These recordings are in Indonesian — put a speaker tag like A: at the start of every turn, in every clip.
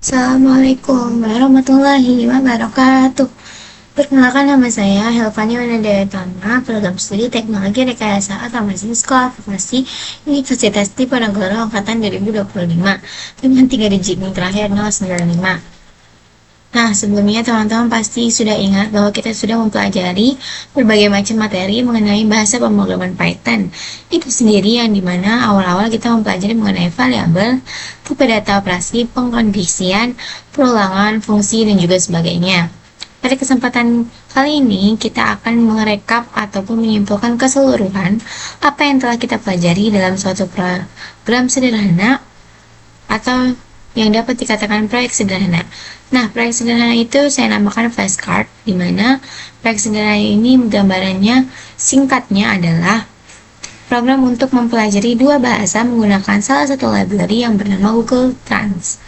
A: Assalamualaikum warahmatullahi wabarakatuh. Perkenalkan, nama saya Helvani Wanadayatama, program studi Teknologi Rekayasa Otomasi Sekolah Farmasi Universitas Diponegoro Angkatan 2025 dengan 3 digit NIM terakhir 095. Nah, sebelumnya teman-teman pasti sudah ingat bahwa kita sudah mempelajari berbagai macam materi mengenai bahasa pemrograman Python. Itu sendiri yang dimana awal-awal kita mempelajari mengenai variabel, tipe data operasi, pengkondisian, perulangan, fungsi, dan juga sebagainya. Pada kesempatan kali ini, kita akan merekap ataupun menyimpulkan keseluruhan apa yang telah kita pelajari dalam suatu program sederhana atau yang dapat dikatakan proyek sederhana. Nah, proyek sederhana itu saya namakan flashcard, di mana proyek sederhana ini gambarannya singkatnya adalah program untuk mempelajari dua bahasa menggunakan salah satu library yang bernama Google Trans.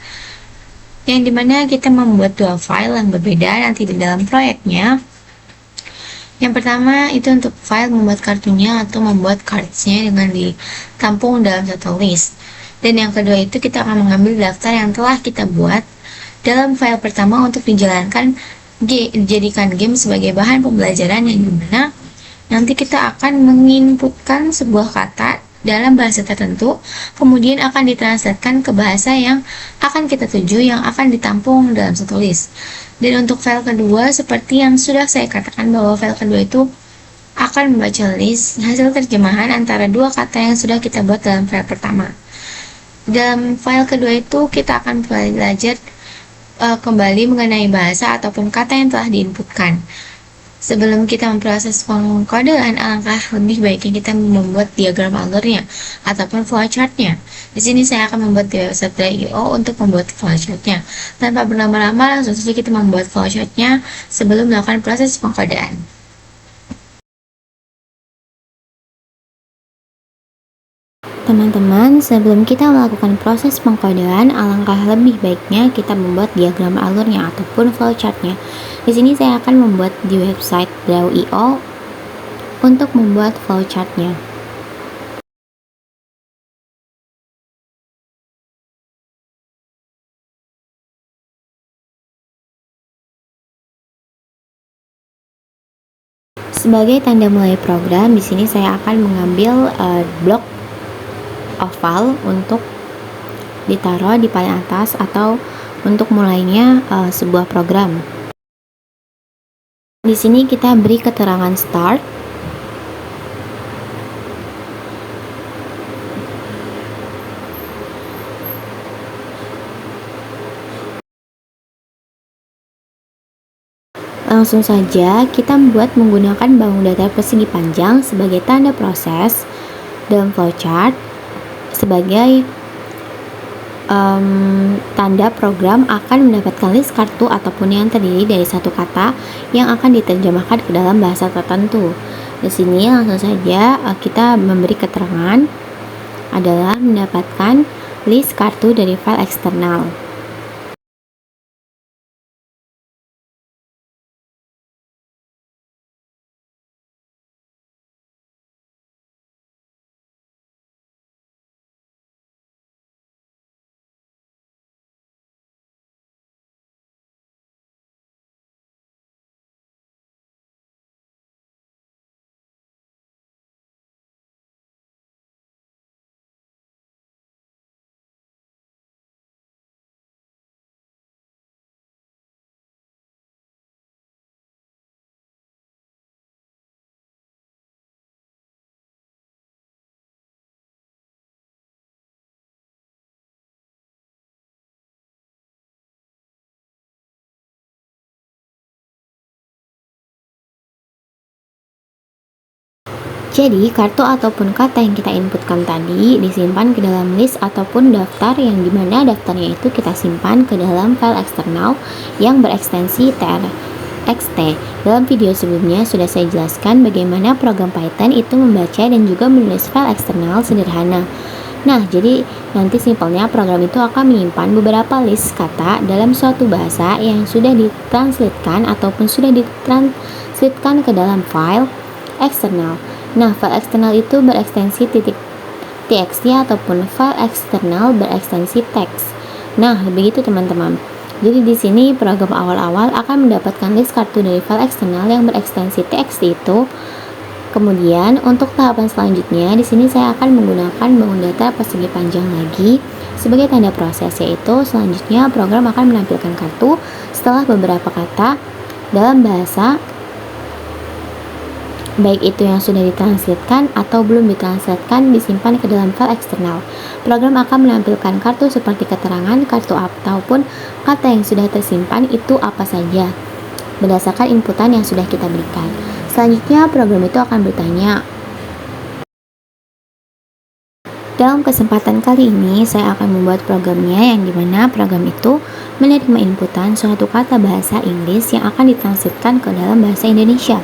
A: Yang dimana kita membuat dua file yang berbeda nanti di dalam proyeknya. Yang pertama itu untuk file membuat kartunya atau membuat cardsnya dengan ditampung dalam satu list. Dan yang kedua itu kita akan mengambil daftar yang telah kita buat dalam file pertama untuk dijadikan game sebagai bahan pembelajaran, yang dimana nanti kita akan menginputkan sebuah kata dalam bahasa tertentu, kemudian akan ditranslatekan ke bahasa yang akan kita tuju yang akan ditampung dalam satu list. Dan untuk file kedua, seperti yang sudah saya katakan bahwa file kedua itu akan membaca list hasil terjemahan antara dua kata yang sudah kita buat dalam file pertama. Dalam file kedua itu kita akan belajar kembali mengenai bahasa ataupun kata yang telah diinputkan. Sebelum kita memproses pengkodean, alangkah lebih baiknya kita membuat diagram alurnya ataupun flowchartnya. Di sini saya akan membuat di website Play.io untuk membuat flowchartnya. Tanpa berlama-lama, langsung saja kita membuat flowchartnya sebelum melakukan proses pengkodean.
B: Teman-teman, sebelum kita melakukan proses pengkodean, alangkah lebih baiknya kita membuat diagram alurnya ataupun flowchartnya. Di sini saya akan membuat di website Play.io untuk membuat flowchartnya. Sebagai tanda mulai program, di sini saya akan mengambil blok oval untuk ditaruh di paling atas atau untuk mulainya sebuah program. Di sini kita beri keterangan start. Langsung saja kita membuat menggunakan bangun data persegi panjang sebagai tanda proses dalam flowchart, sebagai tanda program akan mendapatkan list kartu ataupun yang terdiri dari satu kata yang akan diterjemahkan ke dalam bahasa tertentu. Di sini langsung saja kita memberi keterangan adalah mendapatkan list kartu dari file eksternal. Jadi, kartu ataupun kata yang kita inputkan tadi disimpan ke dalam list ataupun daftar, yang dimana daftarnya itu kita simpan ke dalam file eksternal yang berekstensi txt. Dalam video sebelumnya sudah saya jelaskan bagaimana program Python itu membaca dan juga menulis file eksternal sederhana. Nah, jadi nanti simpelnya program itu akan menyimpan beberapa list kata dalam suatu bahasa yang sudah ditranslatekan ataupun sudah ditranslatekan ke dalam file eksternal. Nah, file eksternal itu berekstensi .txt ataupun file eksternal berekstensi teks. Nah, begitu teman-teman. Jadi di sini program awal-awal akan mendapatkan list kartu dari file eksternal yang berekstensi txt itu. Kemudian untuk tahapan selanjutnya di sini saya akan menggunakan bangun data persegi panjang lagi sebagai tanda proses, yaitu selanjutnya program akan menampilkan kartu setelah beberapa kata dalam bahasa, baik itu yang sudah ditranslatekan atau belum ditranslatekan, disimpan ke dalam file eksternal. Program akan menampilkan kartu seperti keterangan kartu ataupun kata yang sudah tersimpan itu apa saja berdasarkan inputan yang sudah kita berikan. Selanjutnya program itu akan bertanya. Dalam kesempatan kali ini saya akan membuat programnya yang dimana program itu menerima inputan suatu kata bahasa Inggris yang akan ditranslatekan ke dalam bahasa Indonesia.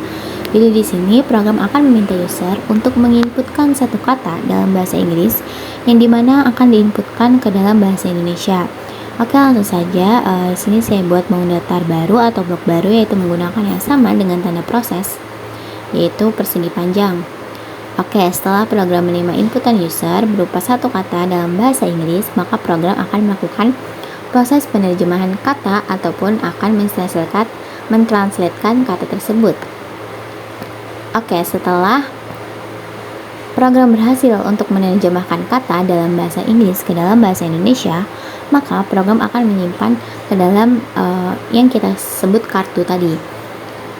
B: Jadi di sini program akan meminta user untuk menginputkan satu kata dalam bahasa Inggris yang dimana akan diinputkan ke dalam bahasa Indonesia. Oke, langsung saja. Di sini saya buat bangun datar baru atau blok baru, yaitu menggunakan yang sama dengan tanda proses, yaitu persegi panjang. Oke, setelah program menerima inputan user berupa satu kata dalam bahasa Inggris, maka program akan melakukan proses penerjemahan kata ataupun akan mentranslatekan kata tersebut. Oke, setelah program berhasil untuk menerjemahkan kata dalam bahasa Inggris ke dalam bahasa Indonesia, maka program akan menyimpan ke dalam yang kita sebut kartu tadi.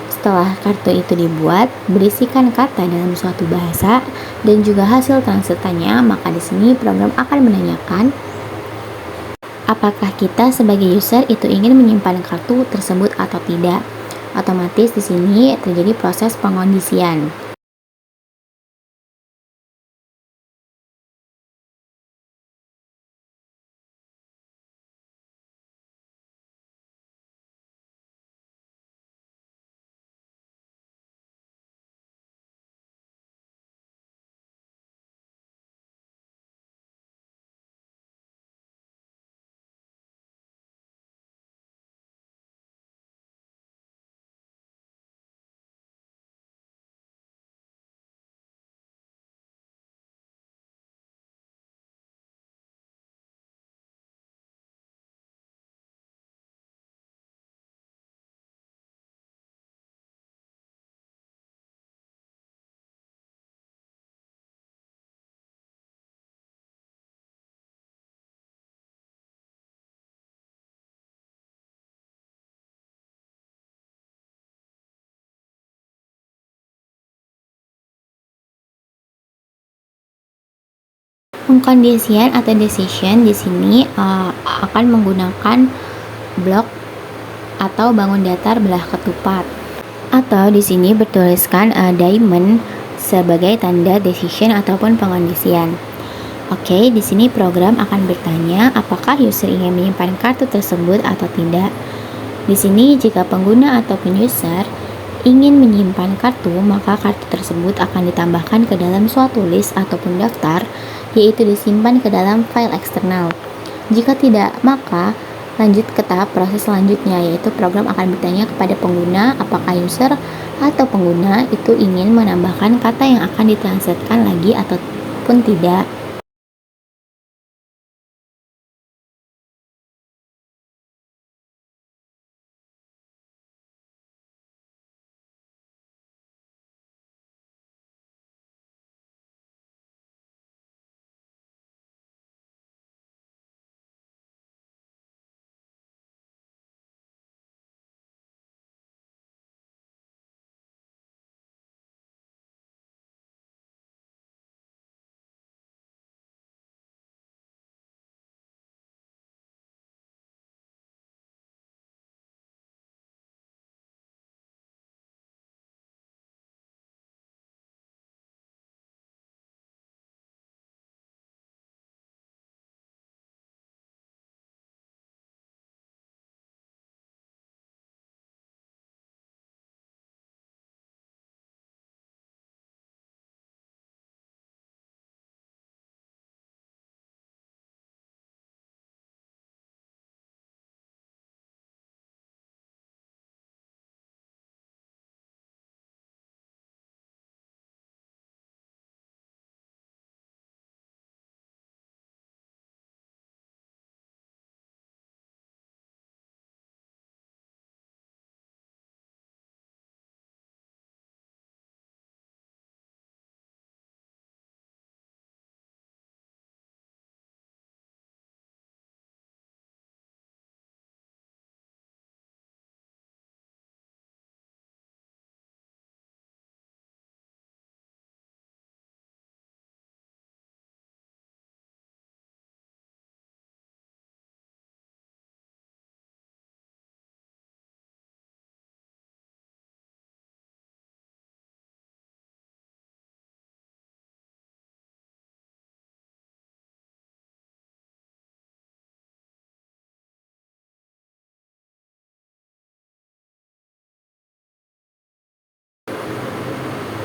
B: Setelah kartu itu dibuat, berisikan kata dalam suatu bahasa dan juga hasil translatannya, maka di sini program akan menanyakan apakah kita sebagai user itu ingin menyimpan kartu tersebut atau tidak. Otomatis di sini terjadi proses pengondisian. Pengkondisian atau decision di sini akan menggunakan blok atau bangun datar belah ketupat, atau di sini bertuliskan diamond sebagai tanda decision ataupun pengondisian. Oke, di sini program akan bertanya apakah user ingin menyimpan kartu tersebut atau tidak. Di sini jika pengguna ataupun user ingin menyimpan kartu, maka kartu tersebut akan ditambahkan ke dalam suatu list ataupun daftar, yaitu disimpan ke dalam file eksternal. Jika tidak, maka lanjut ke tahap proses selanjutnya, yaitu program akan bertanya kepada pengguna apakah user atau pengguna itu ingin menambahkan kata yang akan ditranslatekan lagi ataupun tidak.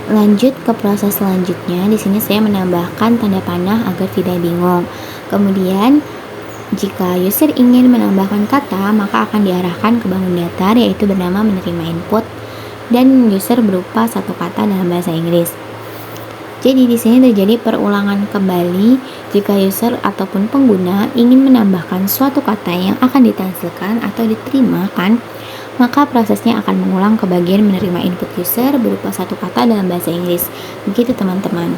B: Lanjut ke proses selanjutnya, di sini saya menambahkan tanda panah agar tidak bingung. Kemudian, jika user ingin menambahkan kata, maka akan diarahkan ke bangun datar yaitu bernama menerima input dan user berupa satu kata dalam bahasa Inggris. Jadi di sini terjadi perulangan kembali jika user ataupun pengguna ingin menambahkan suatu kata yang akan ditampilkan atau diterimakan, maka prosesnya akan mengulang ke bagian menerima input user berupa satu kata dalam bahasa Inggris. Begitu teman-teman.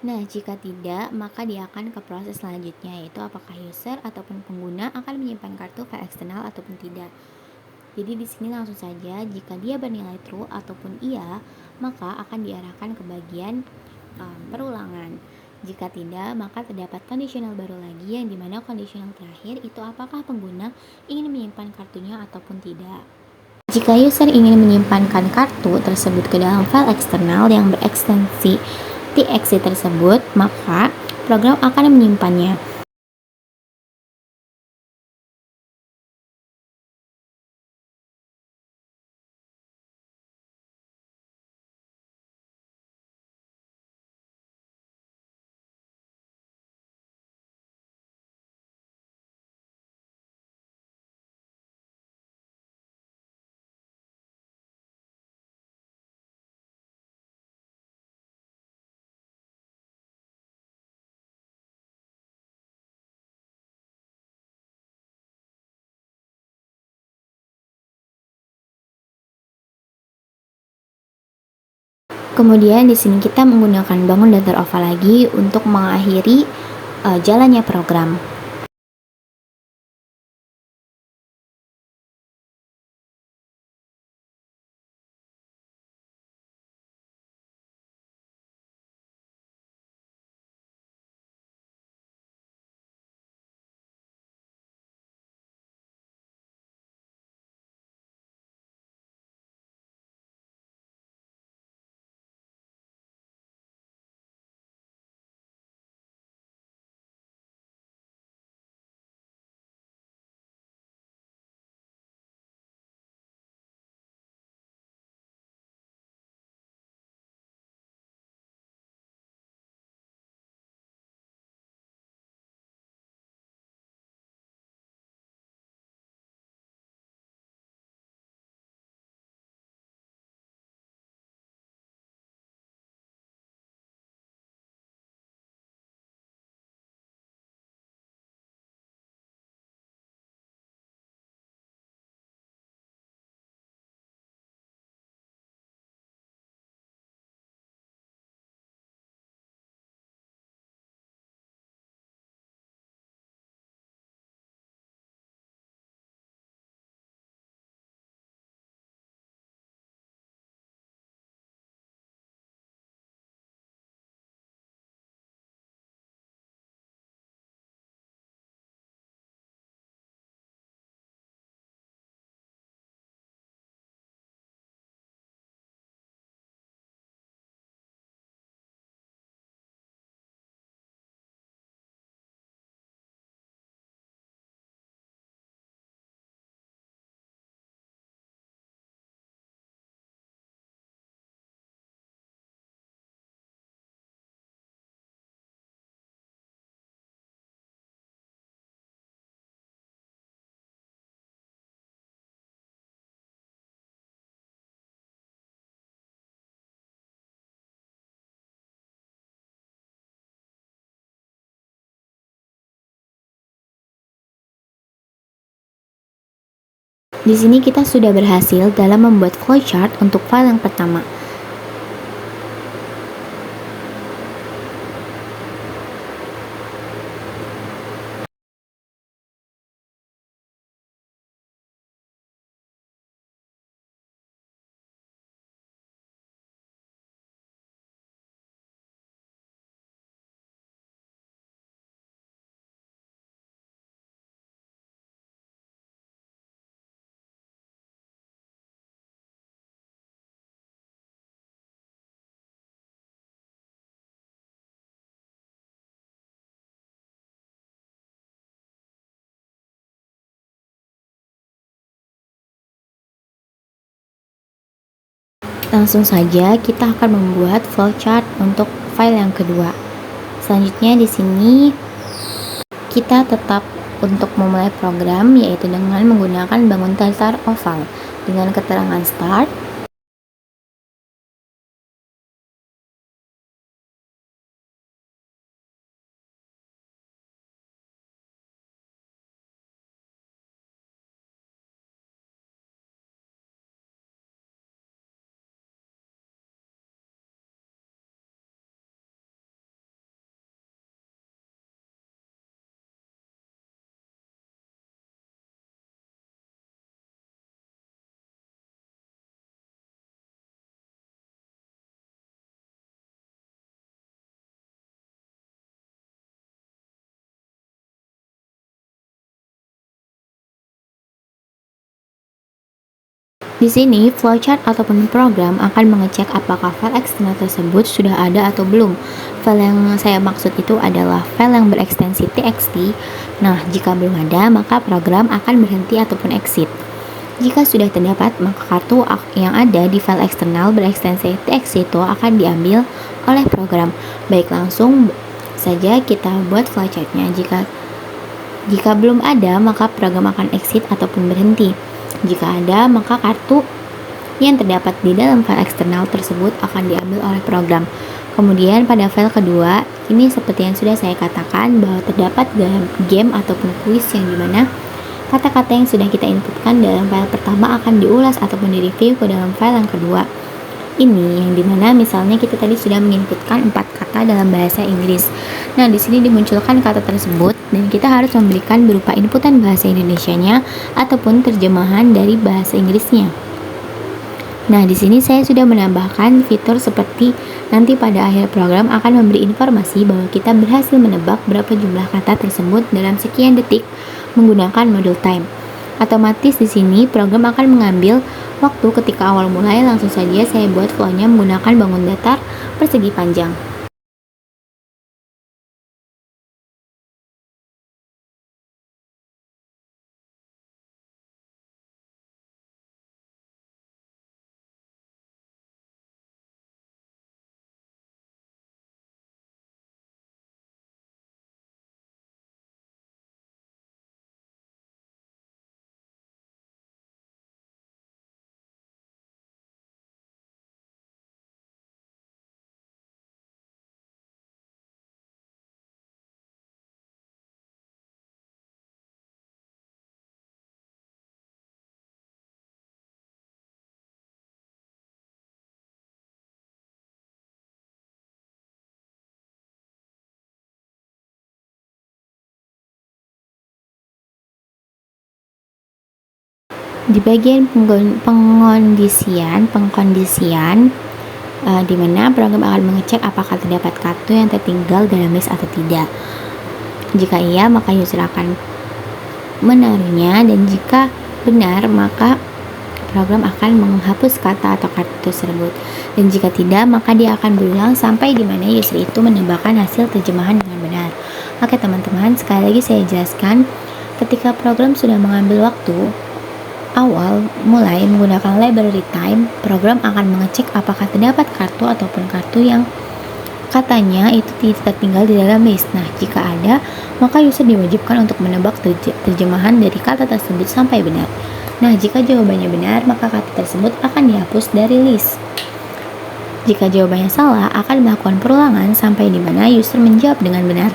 B: Nah, jika tidak, maka dia akan ke proses selanjutnya, yaitu apakah user ataupun pengguna akan menyimpan kartu file eksternal ataupun tidak. Jadi di sini langsung saja, jika dia bernilai true ataupun iya, maka akan diarahkan ke bagian perulangan. Jika tidak, maka terdapat kondisional baru lagi yang dimana kondisional terakhir itu apakah pengguna ingin menyimpan kartunya ataupun tidak. Jika user ingin menyimpankan kartu tersebut ke dalam file eksternal yang berekstensi .txt tersebut, maka program akan menyimpannya. Kemudian di sini kita menggunakan bangun datar oval lagi untuk mengakhiri jalannya program. Di sini kita sudah berhasil dalam membuat flowchart untuk file yang pertama. Langsung saja kita akan membuat flowchart untuk file yang kedua. Selanjutnya di sini kita tetap untuk memulai program yaitu dengan menggunakan bangun datar oval dengan keterangan start. Di sini, flowchart ataupun program akan mengecek apakah file eksternal tersebut sudah ada atau belum. File yang saya maksud itu adalah file yang berekstensi txt. Nah, jika belum ada, maka program akan berhenti ataupun exit. Jika sudah terdapat, maka kartu yang ada di file eksternal berekstensi txt itu akan diambil oleh program. Baik, langsung saja kita buat flowchartnya. Jika belum ada, maka program akan exit ataupun berhenti. Jika ada, maka kartu yang terdapat di dalam file eksternal tersebut akan diambil oleh program. Kemudian pada file kedua, ini seperti yang sudah saya katakan bahwa terdapat dalam game ataupun kuis yang dimana kata-kata yang sudah kita inputkan dalam file pertama akan diulas ataupun direview ke dalam file yang kedua. Ini yang dimana misalnya kita tadi sudah menginputkan 4 kata dalam bahasa Inggris. Nah, di sini dimunculkan kata tersebut dan kita harus memberikan berupa inputan bahasa Indonesianya ataupun terjemahan dari bahasa Inggrisnya. Nah, di sini saya sudah menambahkan fitur seperti nanti pada akhir program akan memberi informasi bahwa kita berhasil menebak berapa jumlah kata tersebut dalam sekian detik menggunakan model time. Otomatis di sini program akan mengambil waktu ketika awal mulai. Langsung saja saya buat flow-nya menggunakan bangun datar persegi panjang. Di bagian pengkondisian di mana program akan mengecek apakah terdapat kartu yang tertinggal dalam list atau tidak. Jika iya, maka user akan menaruhnya, dan jika benar, maka program akan menghapus kata atau kartu tersebut. Dan jika tidak, maka dia akan berulang sampai di mana user itu menambahkan hasil terjemahan dengan benar. Oke teman-teman, sekali lagi saya jelaskan, ketika program sudah mengambil waktu awal mulai menggunakan library time, program akan mengecek apakah terdapat kartu ataupun kartu yang katanya itu tidak tertinggal di dalam list. Nah, jika ada, maka user diwajibkan untuk menebak terjemahan dari kata tersebut sampai benar. Nah, jika jawabannya benar, maka kata tersebut akan dihapus dari list. Jika jawabannya salah, akan melakukan perulangan sampai di mana user menjawab dengan benar.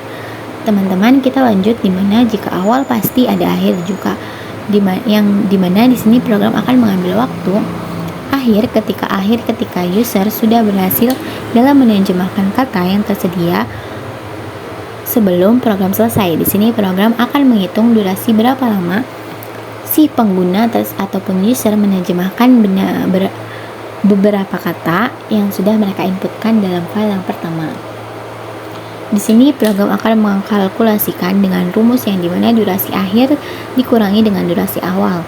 B: Teman-teman, kita lanjut di mana jika awal pasti ada akhir juga. yang dimana di sini program akan mengambil waktu akhir ketika user sudah berhasil dalam menerjemahkan kata yang tersedia sebelum program selesai. Di sini program akan menghitung durasi berapa lama si pengguna ataupun user menerjemahkan beberapa kata yang sudah mereka inputkan dalam file yang pertama. Di sini program akan mengkalkulasikan dengan rumus yang dimana durasi akhir dikurangi dengan durasi awal.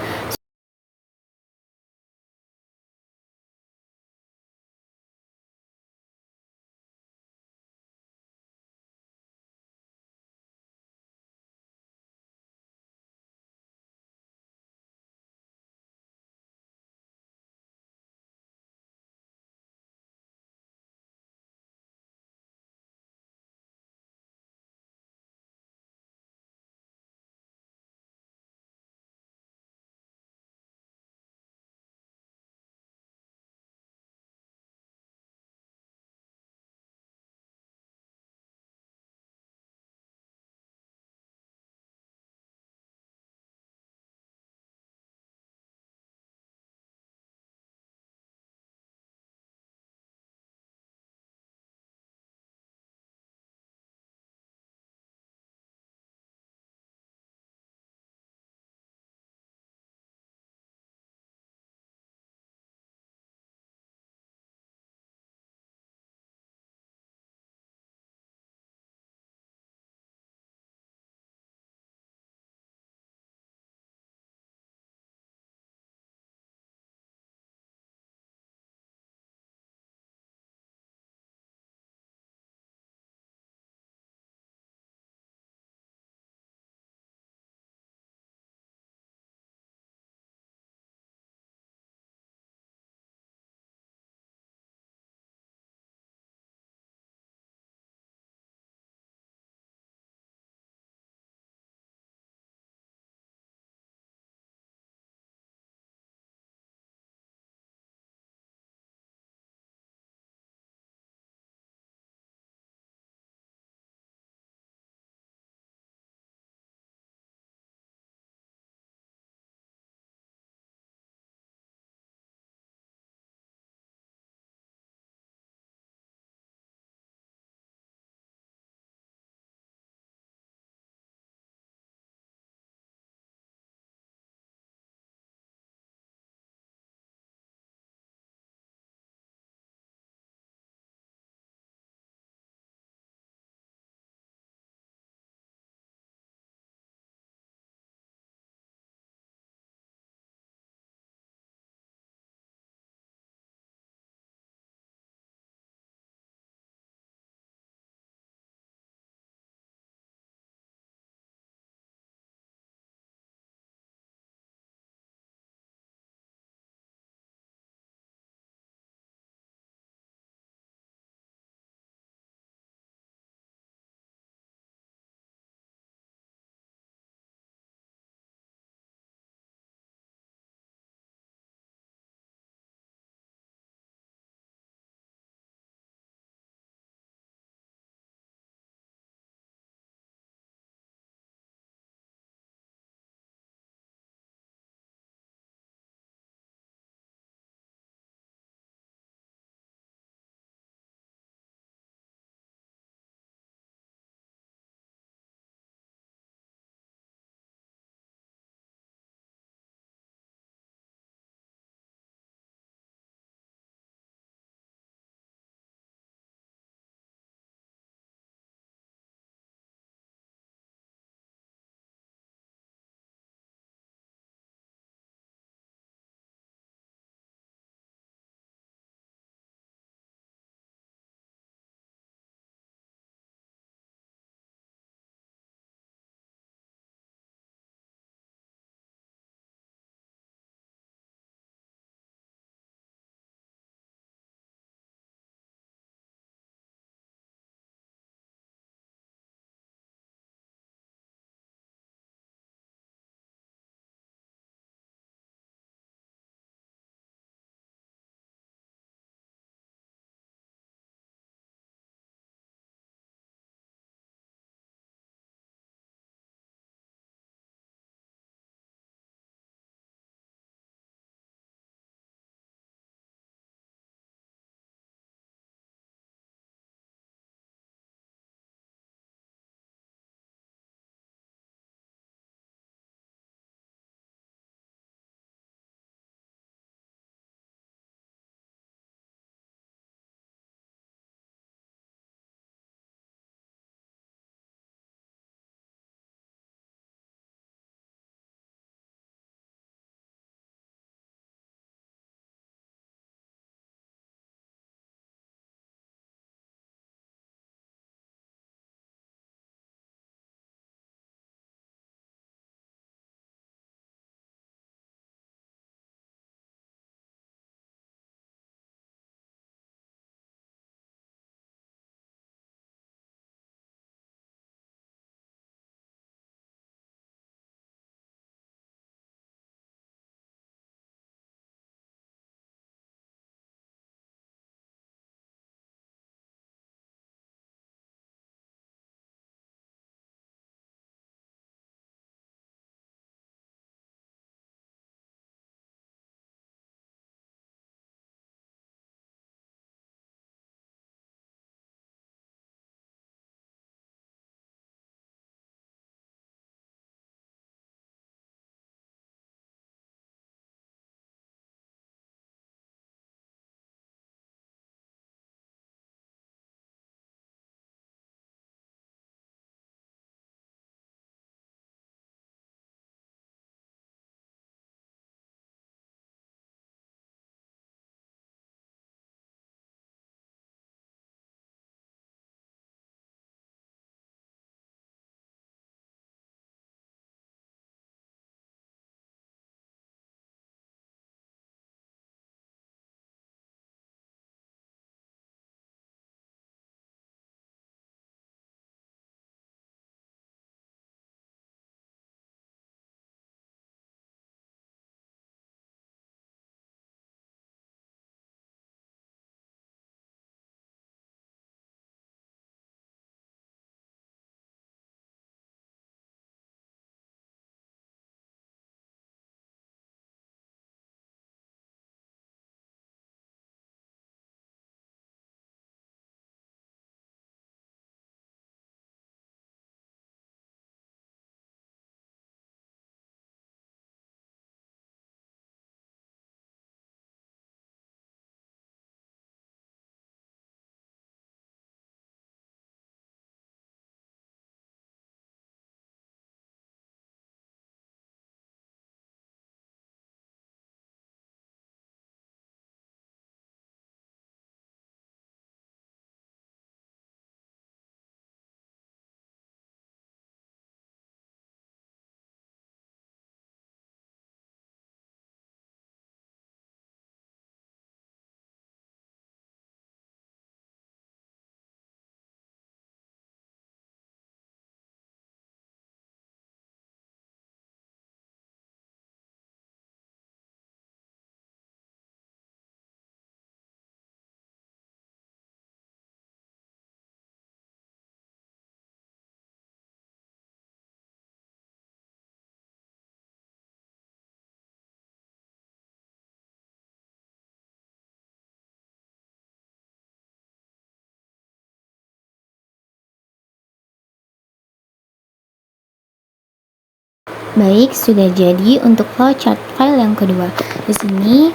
B: Baik, sudah jadi untuk flowchart file yang kedua. Di sini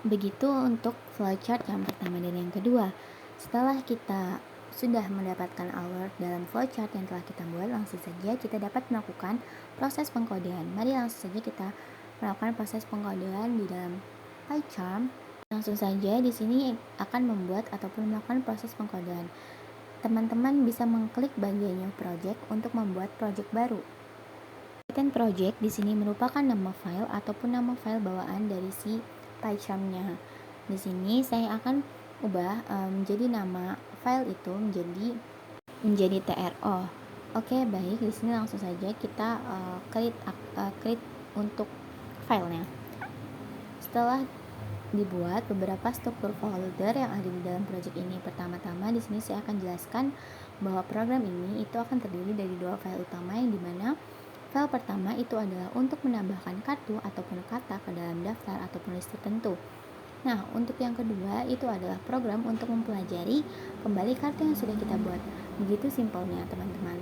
B: begitu untuk flowchart yang pertama dan yang kedua. Setelah kita sudah mendapatkan alert dalam flowchart yang telah kita buat, langsung saja kita dapat melakukan proses pengkodean. Mari langsung saja kita melakukan proses pengkodean di dalam PyCharm. Langsung saja di sini akan membuat ataupun melakukan proses pengkodean. Teman-teman bisa mengklik bagian new project untuk membuat project baru. Python project di sini merupakan nama file ataupun nama file bawaan dari si PyCharm-nya. Di sini saya akan ubah menjadi nama file itu menjadi TRO. Oke, baik. Di sini langsung saja kita create untuk filenya. Setelah dibuat beberapa struktur folder yang ada di dalam project ini. Pertama-tama di sini saya akan jelaskan bahwa program ini itu akan terdiri dari dua file utama, yang dimana file pertama itu adalah untuk menambahkan kartu ataupun kata ke dalam daftar ataupun list tertentu. Nah, untuk yang kedua itu adalah program untuk mempelajari kembali kartu yang sudah kita buat. Begitu simpelnya, teman-teman.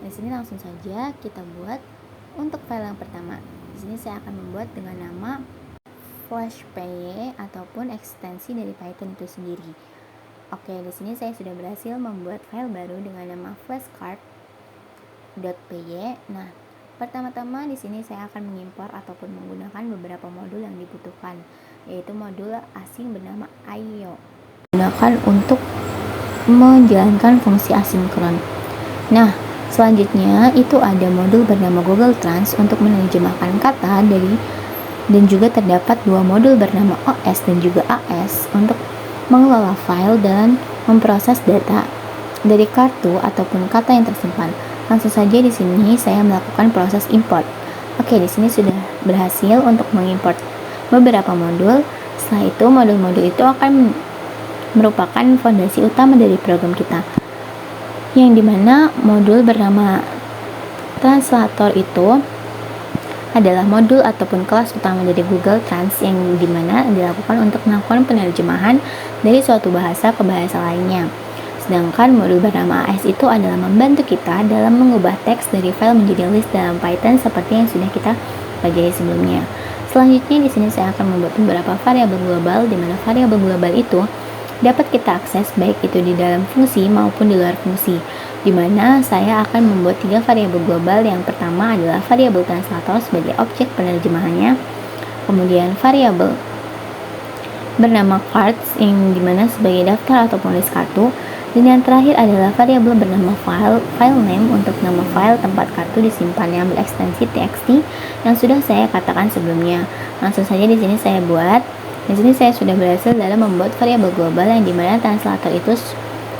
B: Di sini langsung saja kita buat untuk file yang pertama. Di sini saya akan membuat dengan nama FlashPy ataupun ekstensi dari Python itu sendiri. Oke, di sini saya sudah berhasil membuat file baru dengan nama flashcard.py. Nah, pertama-tama di sini saya akan mengimpor ataupun menggunakan beberapa modul yang dibutuhkan, yaitu modul asing bernama IO. Gunakan untuk menjalankan fungsi asinkron. Nah, selanjutnya itu ada modul bernama Google Trans untuk menerjemahkan kata dan juga terdapat dua modul bernama OS dan juga AS untuk mengelola file dan memproses data dari kartu ataupun kata yang tersimpan. Langsung saja di sini saya melakukan proses import. Oke, di sini sudah berhasil untuk mengimport beberapa modul. Setelah itu modul-modul itu akan merupakan fondasi utama dari program kita, yang dimana modul bernama translator itu adalah modul ataupun kelas utama dari Google Trans, yang dimana dilakukan untuk melakukan penerjemahan dari suatu bahasa ke bahasa lainnya. Sedangkan modul bernama AS itu adalah membantu kita dalam mengubah teks dari file menjadi list dalam Python seperti yang sudah kita pelajari sebelumnya. Selanjutnya di sini saya akan membuat beberapa variabel global, di mana variabel global itu dapat kita akses baik itu di dalam fungsi maupun di luar fungsi, di mana saya akan membuat 3 variabel global. Yang pertama adalah variabel translator sebagai objek penerjemahannya, kemudian variabel bernama cards yang dimana sebagai daftar ataupun list kartu, dan yang terakhir adalah variabel bernama file name untuk nama file tempat kartu disimpan yang berekstensi txt yang sudah saya katakan sebelumnya. Langsung saja di sini saya buat. Di sini saya sudah berhasil dalam membuat variabel global, yang dimana translator itu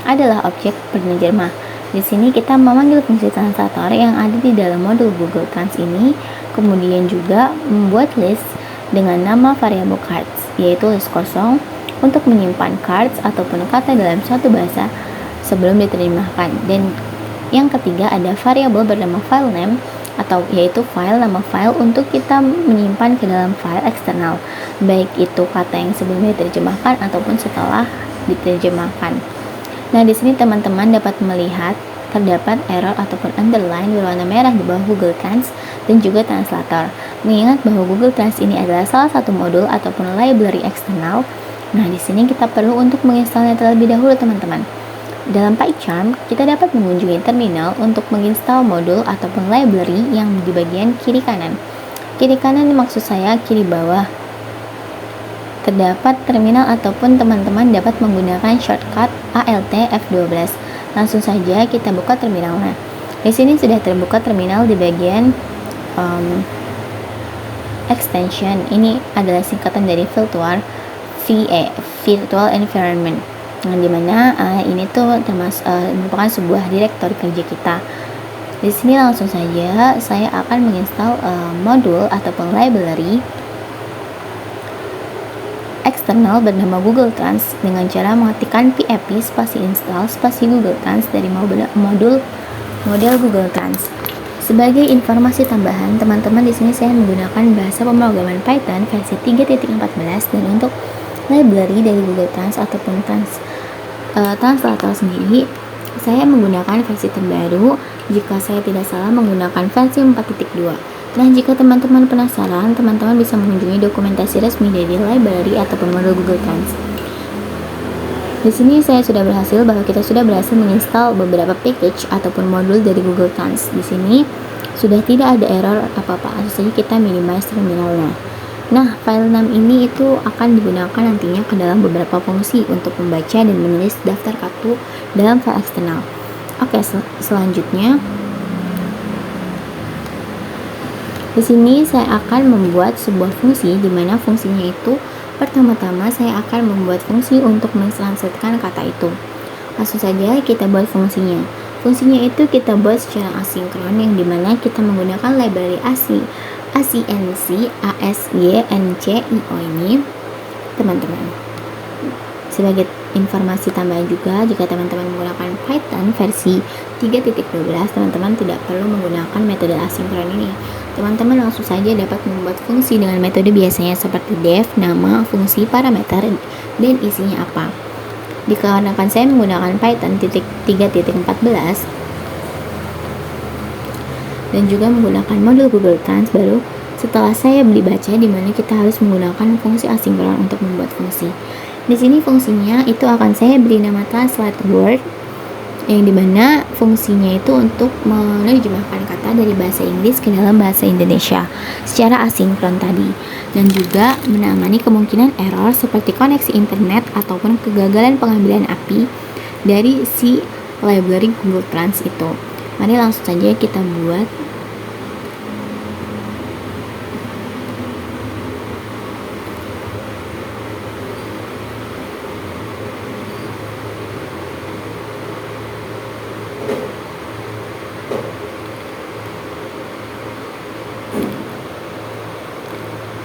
B: adalah objek penerjemah. Di sini kita memanggil fungsi translator yang ada di dalam modul Google Trans ini, kemudian juga membuat list dengan nama variabel cards, yaitu list kosong untuk menyimpan cards ataupun kata dalam suatu bahasa sebelum diterjemahkan. Dan yang ketiga ada variabel bernama file name, atau yaitu nama file untuk kita menyimpan ke dalam file eksternal, baik itu kata yang sebelumnya diterjemahkan ataupun setelah diterjemahkan. Nah, di sini teman-teman dapat melihat terdapat error ataupun underline berwarna merah di bawah Google Trans dan juga translator. Mengingat bahwa Google Trans ini adalah salah satu modul ataupun library eksternal, nah di sini kita perlu untuk menginstalnya terlebih dahulu, teman-teman. Dalam PyCharm, kita dapat mengunjungi terminal untuk menginstal modul ataupun library yang di bagian kiri kanan. Kiri kanan maksud saya kiri bawah. Terdapat terminal ataupun teman-teman dapat menggunakan shortcut Alt F12. Langsung saja kita buka terminalnya. Di sini sudah terbuka terminal di bagian extension. Ini adalah singkatan dari Virtual Environment, yang dimana ini tuh merupakan sebuah direktori kerja kita. Di sini langsung saja saya akan menginstal modul ataupun library eksternal bernama Google Trans dengan cara mengetikkan pip spasi install spasi Google Trans dari model Google Trans. Sebagai informasi tambahan, teman-teman, di sini saya menggunakan bahasa pemrograman Python versi 3.14, dan untuk library dari Google Trans ataupun translator sendiri, saya menggunakan versi terbaru. Jika saya tidak salah, menggunakan versi 4.2. Nah, jika teman-teman penasaran, teman-teman bisa mengunjungi dokumentasi resmi dari library ataupun modul Google Trans. Di sini kita sudah berhasil menginstal beberapa package ataupun modul dari Google Trans. Di sini sudah tidak ada error apa-apa, hanya saja kita minimize terminalnya. Nah, file 6 ini itu akan digunakan nantinya ke dalam beberapa fungsi untuk membaca dan menulis daftar kartu dalam file eksternal. Oke, selanjutnya di sini saya akan membuat sebuah fungsi, di mana fungsinya itu pertama-tama saya akan membuat fungsi untuk mentranslatekan kata itu. Langsung saja kita buat fungsinya. Fungsinya itu kita buat secara asinkron, yang dimana kita menggunakan library ASYNCIO ini, teman-teman. Sebagai informasi tambahan juga, jika teman-teman menggunakan Python versi 3.12, teman-teman tidak perlu menggunakan metode asinkron ini. Teman-teman langsung saja dapat membuat fungsi dengan metode biasanya seperti def, nama, fungsi, parameter, dan isinya apa. Dikarenakan saya menggunakan Python 3.14 dan juga menggunakan modul Google Trans, baru setelah saya beli baca, di mana kita harus menggunakan fungsi asinkron untuk membuat fungsi. Di sini fungsinya itu akan saya beri nama translate word, yang dimana fungsinya itu untuk menerjemahkan kata dari bahasa Inggris ke dalam bahasa Indonesia secara asinkron tadi, dan juga menangani kemungkinan error seperti koneksi internet ataupun kegagalan pengambilan API dari si library Google Trans itu. Mari langsung saja kita buat.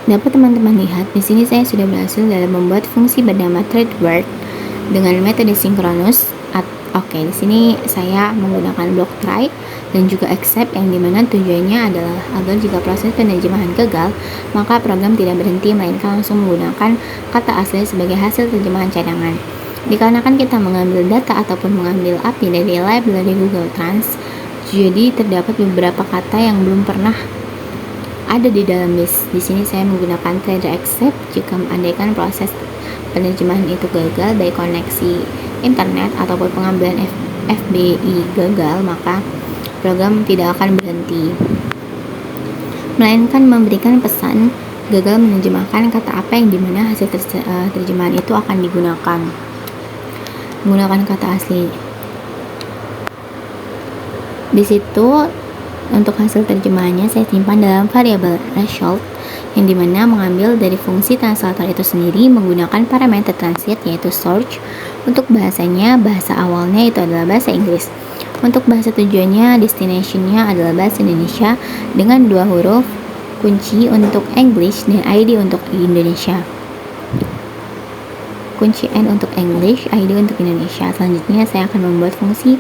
B: Dapat teman-teman lihat, di sini saya sudah berhasil dalam membuat fungsi bernama threadword dengan metode sinkronus. Oke, di sini saya menggunakan block try dan juga accept, yang dimana tujuannya adalah agar jika proses penerjemahan gagal, maka program tidak berhenti, melainkan langsung menggunakan kata asli sebagai hasil terjemahan cadangan. Dikarenakan kita mengambil data ataupun mengambil API dari library Google Trans, jadi terdapat beberapa kata yang belum pernah ada di dalam list. Di sini saya menggunakan thread accept jika andaikan proses penerjemahan itu gagal, baik koneksi internet ataupun pengambilan FBI gagal, maka program tidak akan berhenti, melainkan memberikan pesan gagal menerjemahkan kata apa, yang dimana hasil terjemahan itu akan digunakan menggunakan kata asli. Di situ untuk hasil terjemahannya saya simpan dalam variabel result, yang dimana mengambil dari fungsi translator itu sendiri menggunakan parameter translate, yaitu search. Untuk bahasanya, bahasa awalnya itu adalah bahasa Inggris. Untuk bahasa tujuannya, destinationnya adalah bahasa Indonesia dengan 2 huruf kunci untuk English dan ID untuk Indonesia. Kunci N untuk English, ID untuk Indonesia. Selanjutnya saya akan membuat fungsi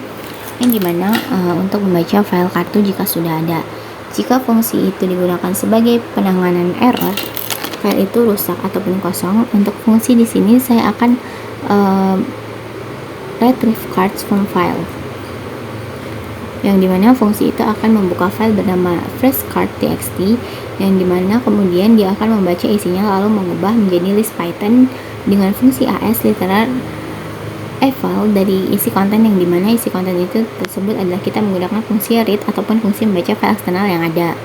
B: yang dimana untuk membaca file kartu jika sudah ada. Jika fungsi itu digunakan sebagai penanganan error, file itu rusak ataupun kosong, untuk fungsi di sini saya akan retrieve cards from file, yang dimana fungsi itu akan membuka file bernama freshcard.txt, yang dimana kemudian dia akan membaca isinya lalu mengubah menjadi list Python dengan fungsi as literal eval dari isi konten, yang dimana isi konten itu tersebut adalah kita menggunakan fungsi read ataupun fungsi membaca file eksternal yang ada.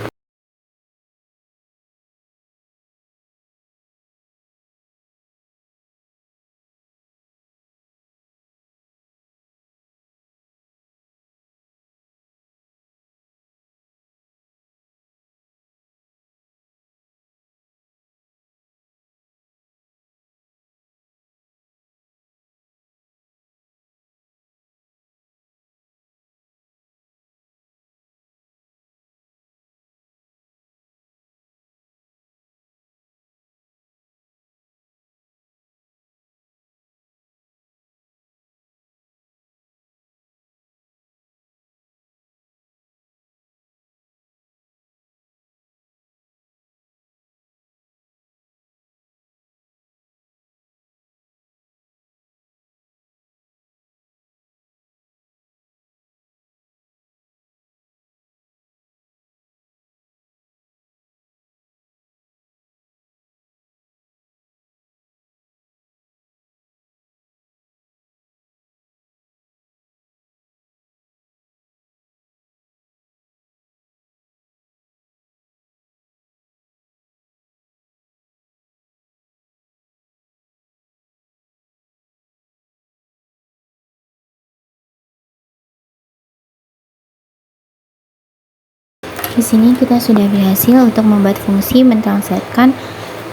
B: Di sini kita sudah berhasil untuk membuat fungsi mentranslatekan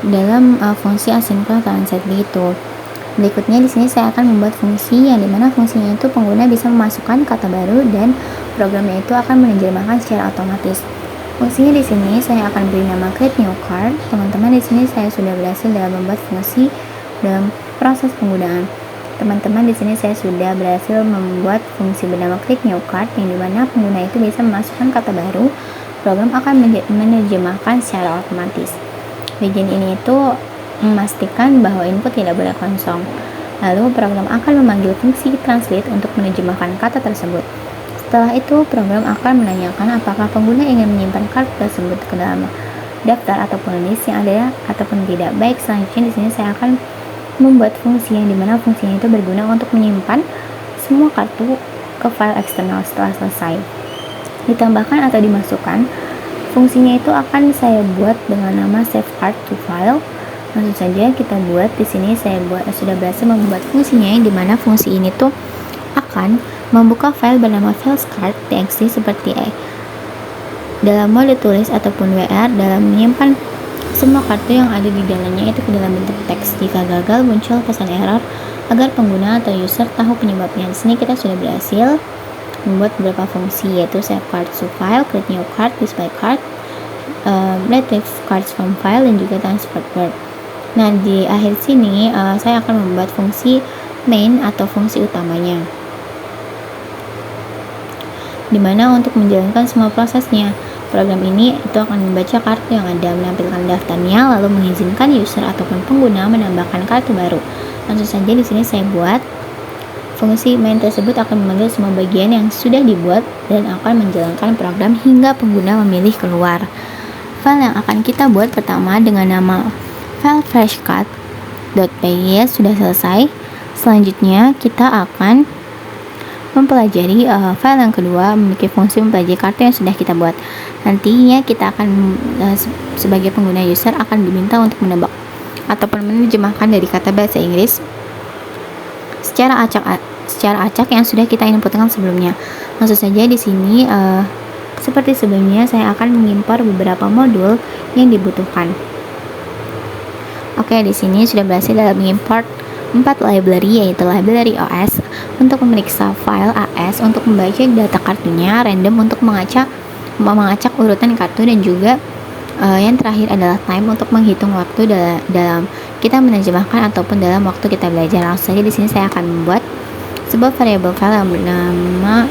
B: dalam fungsi asynchronous translate begitu. Berikutnya di sini saya akan membuat fungsi yang dimana fungsinya itu pengguna bisa memasukkan kata baru dan programnya itu akan menerjemahkan secara otomatis. Fungsinya di sini saya akan beri nama create new card. Teman-teman, di sini saya sudah berhasil dalam membuat fungsi dalam proses penggunaan. Teman-teman, di sini saya sudah berhasil membuat fungsi bernama create new card yang dimana pengguna itu bisa memasukkan kata baru. Program akan menerjemahkan secara otomatis. Bagian ini itu memastikan bahwa input tidak boleh kosong. Lalu program akan memanggil fungsi translate untuk menerjemahkan kata tersebut. Setelah itu, program akan menanyakan apakah pengguna ingin menyimpan kartu tersebut ke dalam daftar ataupun list yang ada ataupun tidak. Baik, selanjutnya di sini saya akan membuat fungsi yang dimana fungsinya itu berguna untuk menyimpan semua kartu ke file eksternal setelah selesai. Ditambahkan atau dimasukkan, fungsinya itu akan saya buat dengan nama save card to file. Langsung saja kita buat. Di sini saya sudah berhasil membuat fungsinya yang dimana fungsi ini tuh akan membuka file bernama files.card.txt seperti dalam mode tulis ataupun WR dalam menyimpan semua kartu yang ada di dalamnya itu ke dalam bentuk teks. Jika gagal muncul pesan error agar pengguna atau user tahu penyebabnya. Di sini kita sudah berhasil membuat beberapa fungsi, yaitu save card to file, create new card, display card, retrieve cards from file, dan juga transport word. Nah, di akhir sini saya akan membuat fungsi main atau fungsi utamanya, dimana untuk menjalankan semua prosesnya. Program ini itu akan membaca kartu yang ada, menampilkan daftarnya, lalu mengizinkan user ataupun pengguna menambahkan kartu baru. Langsung saja di sini saya buat. Fungsi main tersebut akan memanggil semua bagian yang sudah dibuat dan akan menjalankan program hingga pengguna memilih keluar. File yang akan kita buat pertama dengan nama file freshcard.py sudah selesai. Selanjutnya kita akan mempelajari file yang kedua, memiliki fungsi mempelajari kartu yang sudah kita buat. Nantinya kita akan sebagai pengguna user akan diminta untuk menebak ataupun menerjemahkan dari kata bahasa Inggris secara acak yang sudah kita inputkan sebelumnya. Maksud saja di sini seperti sebelumnya saya akan mengimpor beberapa modul yang dibutuhkan. Oke, di sini sudah berhasil dalam mengimport 4 library, yaitu library OS untuk memeriksa file AS untuk membaca data kartunya, random untuk mengacak urutan kartu, dan juga yang terakhir adalah time untuk menghitung waktu dalam kita menerjemahkan ataupun dalam waktu kita belajar. Langsung saja di sini saya akan membuat sebuah variable file yang bernama,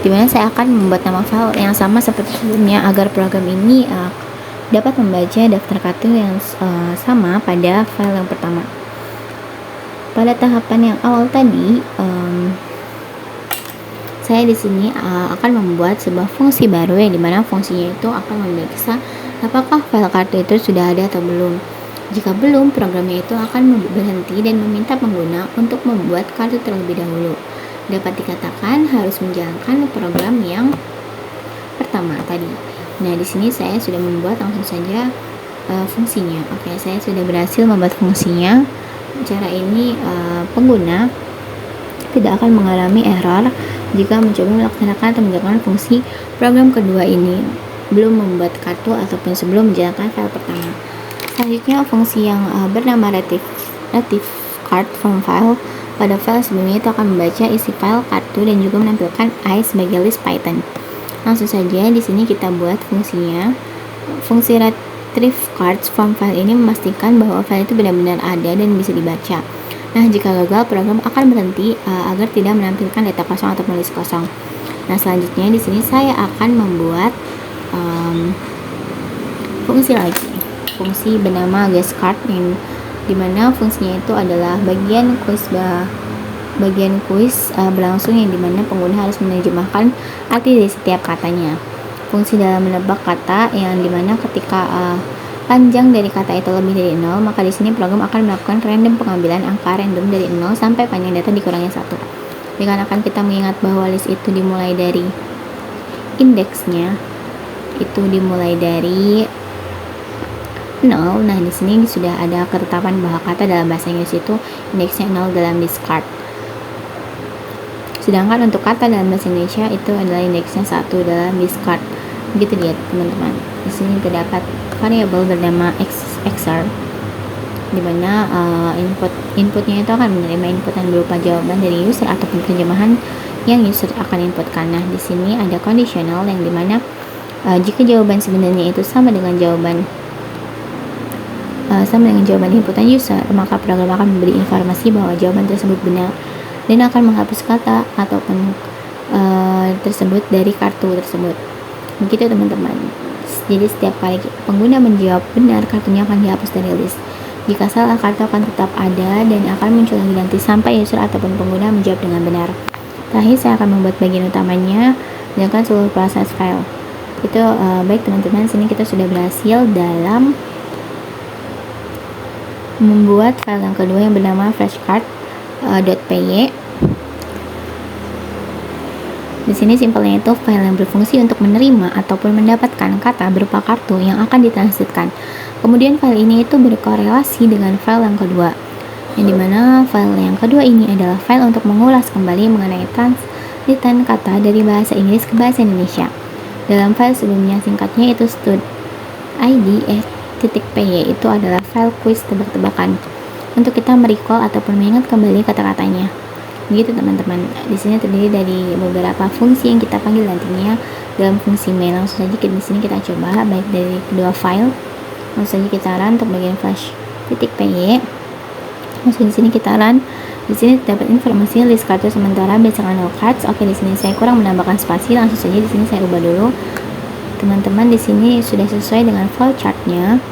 B: dimana saya akan membuat nama file yang sama seperti sebelumnya agar program ini dapat membaca daftar kartu yang sama pada file yang pertama. Pada tahapan yang awal tadi, saya di sini akan membuat sebuah fungsi baru yang dimana fungsinya itu akan memeriksa apakah file kartu itu sudah ada atau belum. Jika belum, programnya itu akan berhenti dan meminta pengguna untuk membuat kartu terlebih dahulu. Dapat dikatakan harus menjalankan program yang pertama tadi. Nah, di sini saya sudah membuat langsung saja fungsinya. Oke, saya sudah berhasil membuat fungsinya. Cara ini pengguna tidak akan mengalami error jika mencoba melaksanakan atau menjalankan fungsi program kedua ini belum membuat kartu ataupun sebelum menjalankan file pertama. Selanjutnya, fungsi yang bernama retrieve card from file pada file sebelumnya itu akan membaca isi file kartu dan juga menampilkan I sebagai list Python. Langsung saja di sini kita buat fungsinya. Fungsi retrieve cards from file ini memastikan bahwa file itu benar-benar ada dan bisa dibaca. Nah, jika gagal, program akan berhenti agar tidak menampilkan data kosong ataupun list kosong. Nah, selanjutnya di sini saya akan membuat fungsi lagi. Fungsi bernama guesscard yang dimana fungsinya itu adalah bagian kuis berlangsung yang dimana pengguna harus menerjemahkan arti dari setiap katanya. Fungsi dalam menebak kata yang dimana ketika panjang dari kata itu lebih dari 0, maka di sini program akan melakukan random pengambilan angka random dari 0 sampai panjang data dikurangin 1. Dikarenakan kita mengingat bahwa list itu dimulai dari indeksnya itu dimulai dari 0. Nah, di sini sudah ada ketetapan bahwa kata dalam bahasa Inggris itu indeksnya 0 dalam list card. Sedangkan untuk kata dalam bahasa Indonesia itu adalah indeksnya 1 dalam list card. Begitu dia teman-teman. Di sini terdapat variabel bernama xr, di mana inputnya itu akan menerima inputan berupa jawaban dari user ataupun terjemahan yang user akan inputkan. Nah, di sini ada conditional yang dimana jika jawaban sebenarnya itu sama dengan jawaban inputan user, maka program akan memberi informasi bahwa jawaban tersebut benar dan akan menghapus kata ataupun tersebut dari kartu tersebut. Begitu teman-teman. Jadi setiap kali pengguna menjawab benar, kartunya akan dihapus dari list. Jika salah, kartu akan tetap ada dan akan muncul lagi nanti sampai user ataupun pengguna menjawab dengan benar. Terakhir, saya akan membuat bagian utamanya dengan seluruh proses file. Itu baik teman-teman, sini kita sudah berhasil dalam membuat file yang kedua yang bernama flashcard.py. Di sini simpelnya itu file yang berfungsi untuk menerima ataupun mendapatkan kata berupa kartu yang akan ditransitkan. Kemudian file ini itu berkorelasi dengan file yang kedua, yang dimana file yang kedua ini adalah file untuk mengulas kembali mengenai transliteran kata dari bahasa Inggris ke bahasa Indonesia. Dalam file sebelumnya singkatnya itu stud.id.py itu adalah file quiz tebak-tebakan untuk kita merecall ataupun mengingat kembali kata-katanya. Begitu teman-teman. Di sini terdiri dari beberapa fungsi yang kita panggil nantinya dalam fungsi main. Langsung saja di sini kita coba baik dari kedua file. Langsung saja kita run untuk bagian flash.py. Langsung di sini kita run. Di sini terdapat informasi list kartu sementara berdasarkan all cards. Oke, di sini saya kurang menambahkan spasi. Langsung saja di sini saya ubah dulu. Teman-teman di sini sudah sesuai dengan flowchartnya.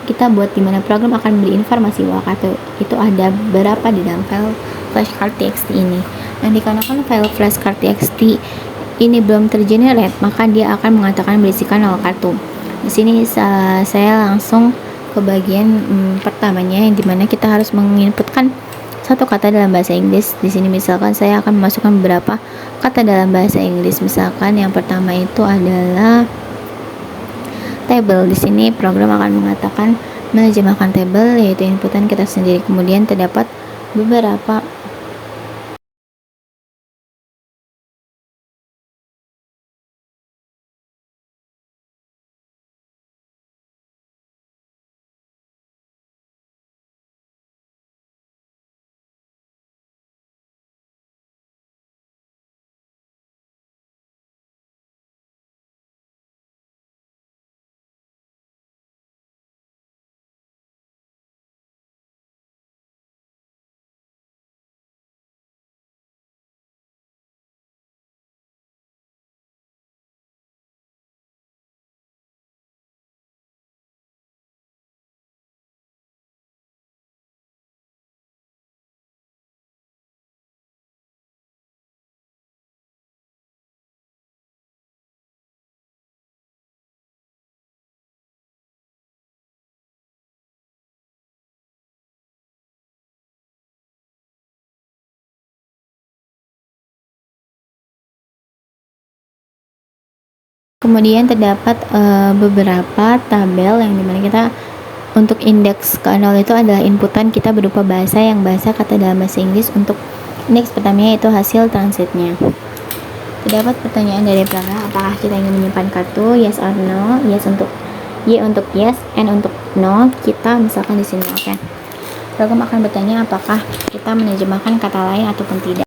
B: Kita buat dimana program akan memberi informasi bahwa kartu itu ada berapa di dalam file flashcard.txt ini. Dan dikarenakan file flashcard.txt ini belum tergenerate, maka dia akan mengatakan berisikan 0 kartu. Di sini saya langsung ke bagian pertamanya, yang dimana kita harus menginputkan satu kata dalam bahasa Inggris. Di sini misalkan saya akan memasukkan beberapa kata dalam bahasa Inggris. Misalkan yang pertama itu adalah table. Di sini program akan mengatakan menerjemahkan table, yaitu inputan kita sendiri. Kemudian terdapat beberapa kemudian terdapat beberapa tabel yang dimana kita untuk indeks ke 0 itu adalah inputan kita berupa bahasa kata dalam bahasa Inggris. Untuk indeks pertamanya itu hasil transitnya. Terdapat pertanyaan dari program, apakah kita ingin menyimpan kartu, yes or no. Y untuk yes, N untuk no. Kita misalkan di sini, oke. Program akan bertanya apakah kita menerjemahkan kata lain ataupun tidak.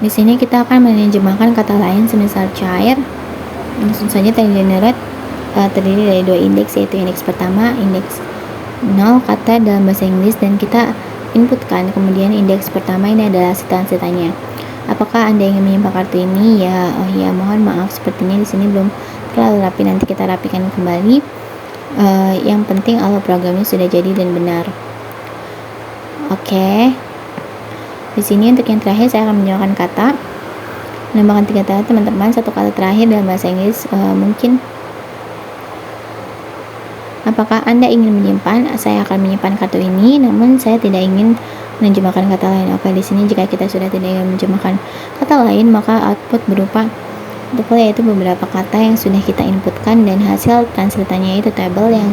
B: Di sini kita akan menerjemahkan kata lain semisal cair. Langsung saja tergenerate terdiri dari dua indeks, yaitu indeks pertama, indeks 0 kata dalam bahasa Inggris, dan kita inputkan. Kemudian indeks pertama ini adalah setan-setannya. Apakah Anda ingin menyimpan kartu ini? Ya, mohon maaf, sepertinya di sini belum terlalu rapi. Nanti kita rapikan kembali. Yang penting alur programnya sudah jadi dan benar. Oke. Di sini untuk yang terakhir saya akan menambahkan kata. Menambahkan 3 kata, teman-teman. Satu kata terakhir dalam bahasa Inggris mungkin. Apakah Anda ingin menyimpan? Saya akan menyimpan kartu ini, namun saya tidak ingin menerjemahkan kata lain. Oke, di sini jika kita sudah tidak ingin menerjemahkan kata lain, maka output berupa tuple, yaitu beberapa kata yang sudah kita inputkan, dan hasil translatannya itu table yang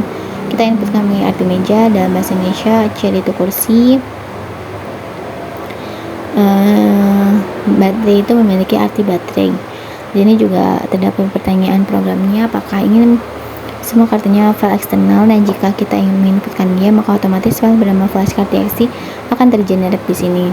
B: kita inputkan mengenai arti meja. Dalam bahasa Indonesia, chair itu kursi. Baterai itu memiliki arti baterai. Di sini juga terdapat pertanyaan programnya, apakah ingin semua kartunya file eksternal, dan jika kita ingin menginputkan dia, maka otomatis file bernama flashcard.txt akan tergenerate di sini.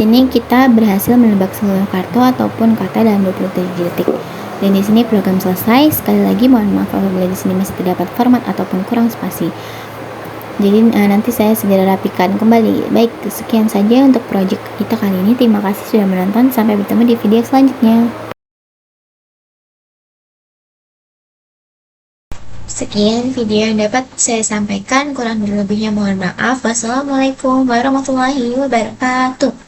B: Di sini kita berhasil menebak seluruh kartu ataupun kata dalam 27 detik. Dan di sini program selesai. Sekali lagi mohon maaf apabila di sini masih terdapat format ataupun kurang spasi. Jadi nanti saya segera rapikan kembali. Baik, sekian saja untuk project kita kali ini. Terima kasih sudah menonton. Sampai bertemu di video selanjutnya.
A: Sekian video yang dapat saya sampaikan, kurang dan lebihnya mohon maaf. Wassalamualaikum warahmatullahi wabarakatuh.